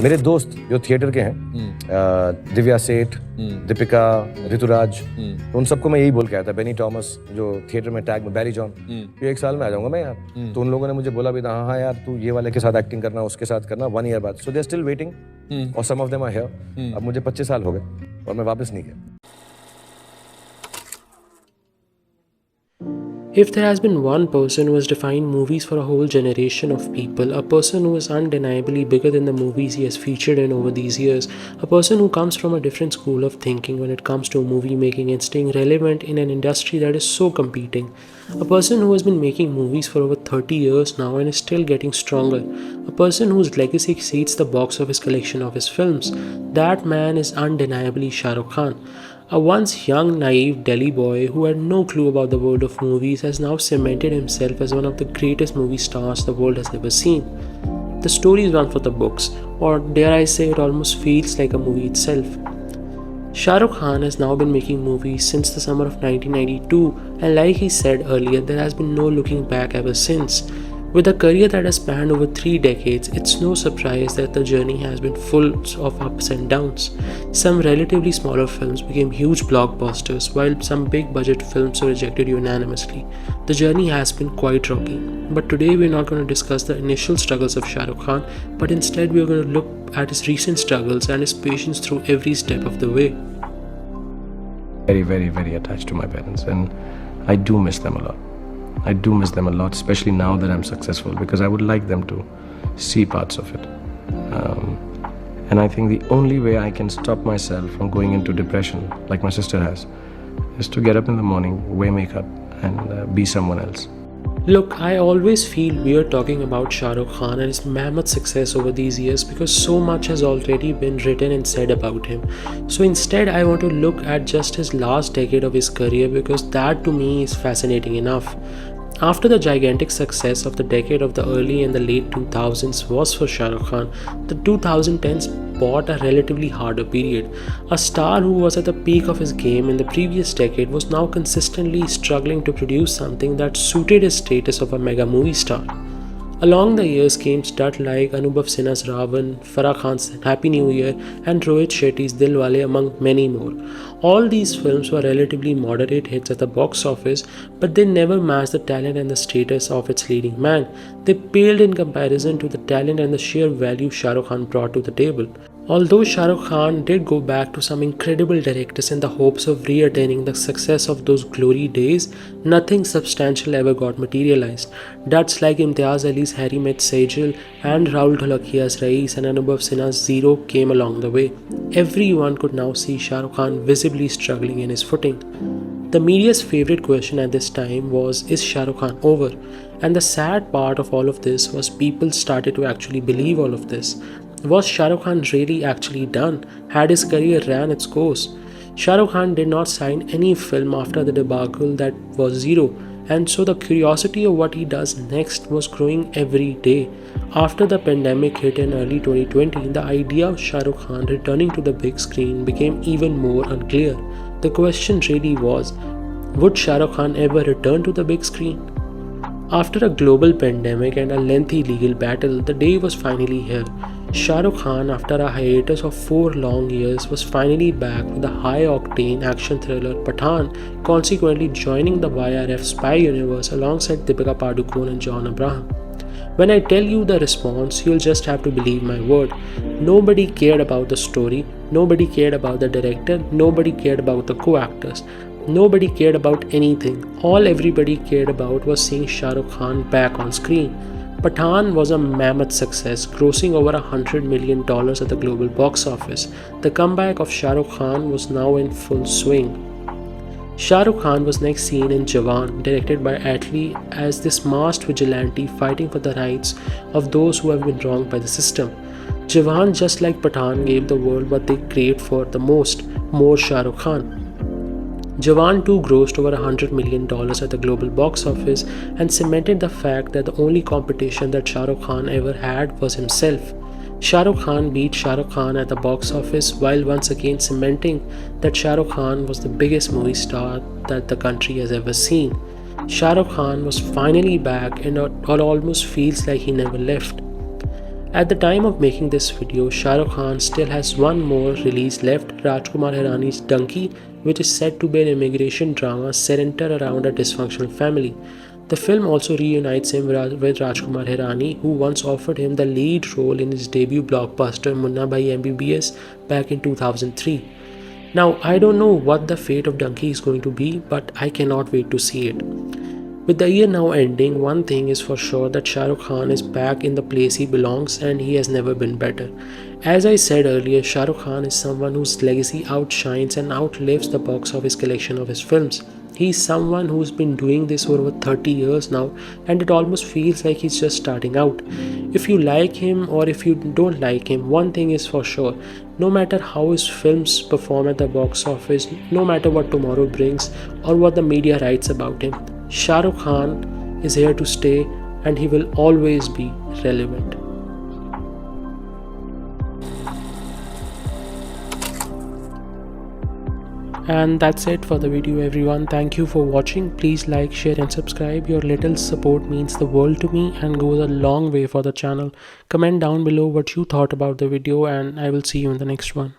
मेरे दोस्त जो थिएटर के हैं, दिव्या सेठ, दीपिका, ऋतुराज, तो उन सबको मैं यही बोल के आया था। बेनी टॉमस जो थिएटर में टैग में, बैरी जॉन, ये 1 साल में आ जाऊंगा मैं यार। तो उन लोगों ने मुझे बोला भी था, हाँ यार तू ये वाले के साथ एक्टिंग करना, उसके साथ करना, 1 ईयर बाद। सो दे आर स्टिल वेटिंग और सम ऑफ देम आर हियर। अब मुझे 25 साल हो गए और मैं वापस नहीं गया। If there has been one person who has defined movies for a whole generation of people, a person who is undeniably bigger than the movies he has featured in over these years, a person who comes from a different school of thinking when it comes to movie making and staying relevant in an industry that is so competing, a person who has been making movies for over 30 years now and is still getting stronger, a person whose legacy exceeds the box office collection of his films, that man is undeniably Shah Rukh Khan. A once young, naive Delhi boy who had no clue about the world of movies has now cemented himself as one of the greatest movie stars the world has ever seen. The story is one for the books, or dare I say, it almost feels like a movie itself. Shah Rukh Khan has now been making movies since the summer of 1992, and like he said earlier, there has been no looking back ever since. With a career that has spanned over 3 decades, it's no surprise that the journey has been full of ups and downs. Some relatively smaller films became huge blockbusters, while some big budget films were rejected unanimously. The journey has been quite rocky. But today we're not going to discuss the initial struggles of Shah Rukh Khan, but instead we're going to look at his recent struggles and his patience through every step of the way. Very, very, very attached to my parents, and I do miss them a lot. I do miss them a lot, especially now that I'm successful, because I would like them to see parts of it. And I think the only way I can stop myself from going into depression, like my sister has, is to get up in the morning, wear makeup, and be someone else. Look, I always feel weird talking about Shah Rukh Khan and his mammoth success over these years because so much has already been written and said about him. So instead, I want to look at just his last decade of his career because that to me is fascinating enough. After the gigantic success of the decade of the early and the late 2000s was for Shah Rukh Khan, the 2010s brought a relatively harder period. A star who was at the peak of his game in the previous decade was now consistently struggling to produce something that suited his status of a mega movie star. Along the years came studs like Anubhav Sinha's Ravan, Farah Khan's Happy New Year, and Rohit Shetty's Dilwale, among many more. All these films were relatively moderate hits at the box office, but they never matched the talent and the status of its leading man. They paled in comparison to the talent and the sheer value Shah Rukh Khan brought to the table. Although Shah Rukh Khan did go back to some incredible directors in the hopes of re-attaining the success of those glory days, nothing substantial ever got materialized. Duds like Imtiaz Ali's Harry Met Sejal and Rahul Dholakia's Raees and Anubhav Sinha's Zero came along the way. Everyone could now see Shah Rukh Khan visibly struggling in his footing. The media's favorite question at this time was, is Shah Rukh Khan over? And the sad part of all of this was people started to actually believe all of this. Was Shah Rukh Khan really actually done? Had his career ran its course? Shah Rukh Khan did not sign any film after the debacle that was Zero, and so the curiosity of what he does next was growing every day. After the pandemic hit in early 2020, the idea of Shah Rukh Khan returning to the big screen became even more unclear. The question really was, would Shah Rukh Khan ever return to the big screen? After a global pandemic and a lengthy legal battle, the day was finally here. Shah Rukh Khan, after a hiatus of 4 long years, was finally back with the high-octane action thriller Pathaan, consequently joining the YRF spy universe alongside Deepika Padukone and John Abraham. When I tell you the response, you'll just have to believe my word. Nobody cared about the story, nobody cared about the director, nobody cared about the co-actors. Nobody cared about anything. All everybody cared about was seeing Shah Rukh Khan back on screen. Pathaan was a mammoth success, grossing over $100 million at the global box office. The comeback of Shah Rukh Khan was now in full swing. Shah Rukh Khan was next seen in Jawan, directed by Atlee, as this masked vigilante fighting for the rights of those who have been wronged by the system. Jawan, just like Pathaan, gave the world what they craved for the most, more Shah Rukh Khan. Jawan 2 grossed over $100 million at the global box office and cemented the fact that the only competition that Shah Rukh Khan ever had was himself. Shah Rukh Khan beat Shah Rukh Khan at the box office while once again cementing that Shah Rukh Khan was the biggest movie star that the country has ever seen. Shah Rukh Khan was finally back and it almost feels like he never left. At the time of making this video, Shah Rukh Khan still has one more release left, Rajkumar Hirani's Donkey, which is said to be an immigration drama centered around a dysfunctional family. The film also reunites him with Rajkumar Hirani, who once offered him the lead role in his debut blockbuster Munna Bhai MBBS back in 2003. Now, I don't know what the fate of Donkey is going to be, but I cannot wait to see it. With the year now ending, one thing is for sure, that Shah Rukh Khan is back in the place he belongs, and he has never been better. As I said earlier, Shah Rukh Khan is someone whose legacy outshines and outlives the box office collection of his films. He's someone who's been doing this for over 30 years now, and it almost feels like he's just starting out. If you like him or if you don't like him, one thing is for sure, no matter how his films perform at the box office, no matter what tomorrow brings or what the media writes about him, Shah Rukh Khan is here to stay, and he will always be relevant. And that's it for the video, everyone. Thank you for watching. Please like, share and subscribe. Your little support means the world to me and goes a long way for the channel. Comment down below what you thought about the video, and I will see you in the next one.